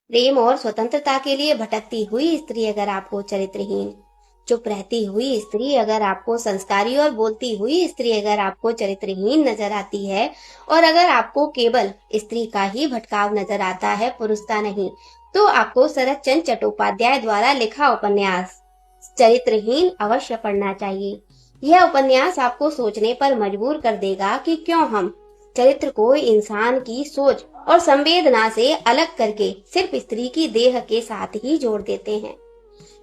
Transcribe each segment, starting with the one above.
प्रेम और स्वतंत्रता के लिए भटकती हुई स्त्री अगर आपको चरित्रहीन, चुप रहती हुई स्त्री अगर आपको संस्कारी और बोलती हुई स्त्री अगर आपको चरित्रहीन नजर आती है, और अगर आपको केवल स्त्री का ही भटकाव नजर आता है, पुरुष का नहीं, तो आपको शरत चंद्र चट्टोपाध्याय द्वारा लिखा उपन्यास चरित्रहीन अवश्य पढ़ना चाहिए। यह उपन्यास आपको सोचने पर मजबूर कर देगा कि क्यों हम चरित्र को इंसान की सोच और संवेदना से अलग करके सिर्फ स्त्री की देह के साथ ही जोड़ देते हैं।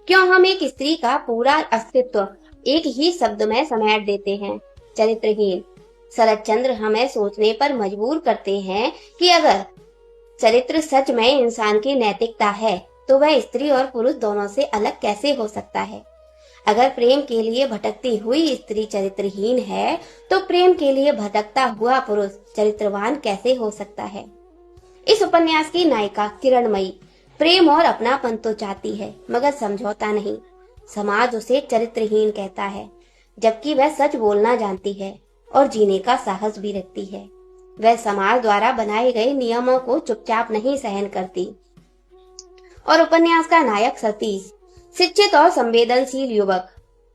क्यों हम एक स्त्री का पूरा अस्तित्व एक ही शब्द में समेट देते हैं, चरित्रहीन। शरत चंद्र हमें सोचने पर मजबूर करते हैं कि अगर चरित्र सच में इंसान की नैतिकता है, तो वह स्त्री और पुरुष दोनों से अलग कैसे हो सकता है। अगर प्रेम के लिए भटकती हुई स्त्री चरित्रहीन है, तो प्रेम के लिए भटकता हुआ पुरुष चरित्रवान कैसे हो सकता है। इस उपन्यास की नायिका किरणमयी प्रेम और अपनापन तो चाहती है, मगर समझौता नहीं। समाज उसे चरित्रहीन कहता है, जबकि वह सच बोलना जानती है और जीने का साहस भी रखती है। वह समाज द्वारा बनाए गए नियमों को चुपचाप नहीं सहन करती। और उपन्यास का नायक सतीश, शिक्षित और संवेदनशील युवक,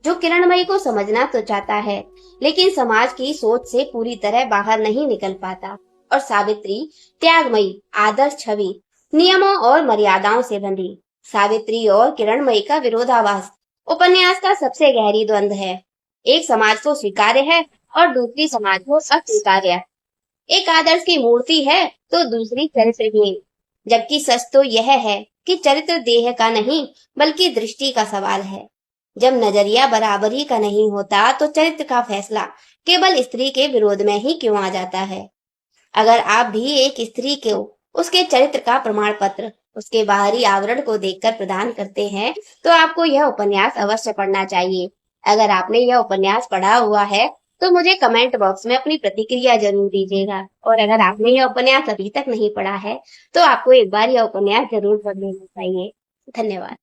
जो किरणमयी को समझना तो चाहता है, लेकिन समाज की सोच से पूरी तरह बाहर नहीं निकल पाता। और सावित्री, त्यागमयी, आदर्श छवि, नियमों और मर्यादाओं से बंधी। सावित्री और किरणमयी का विरोधाभास उपन्यास का सबसे गहरी द्वंद्व है। एक समाज को स्वीकार्य है और दूसरी समाज को अस्वीकार्य। एक आदर्श की मूर्ति है तो दूसरी चरित्रहीन। जबकि सच तो यह है कि चरित्र देह का नहीं, बल्कि दृष्टि का सवाल है। जब नजरिया बराबरी का नहीं होता, तो चरित्र का फैसला केवल स्त्री के विरोध में ही क्यों आ जाता है। अगर आप भी एक स्त्री को उसके चरित्र का प्रमाण पत्र उसके बाहरी आवरण को देखकर प्रदान करते हैं, तो आपको यह उपन्यास अवश्य पढ़ना चाहिए। अगर आपने यह उपन्यास पढ़ा हुआ है, तो मुझे कमेंट बॉक्स में अपनी प्रतिक्रिया जरूर दीजिएगा। और अगर आपने यह उपन्यास अभी तक नहीं पढ़ा है, तो आपको एक बार यह उपन्यास जरूर पढ़ लेना चाहिए। धन्यवाद।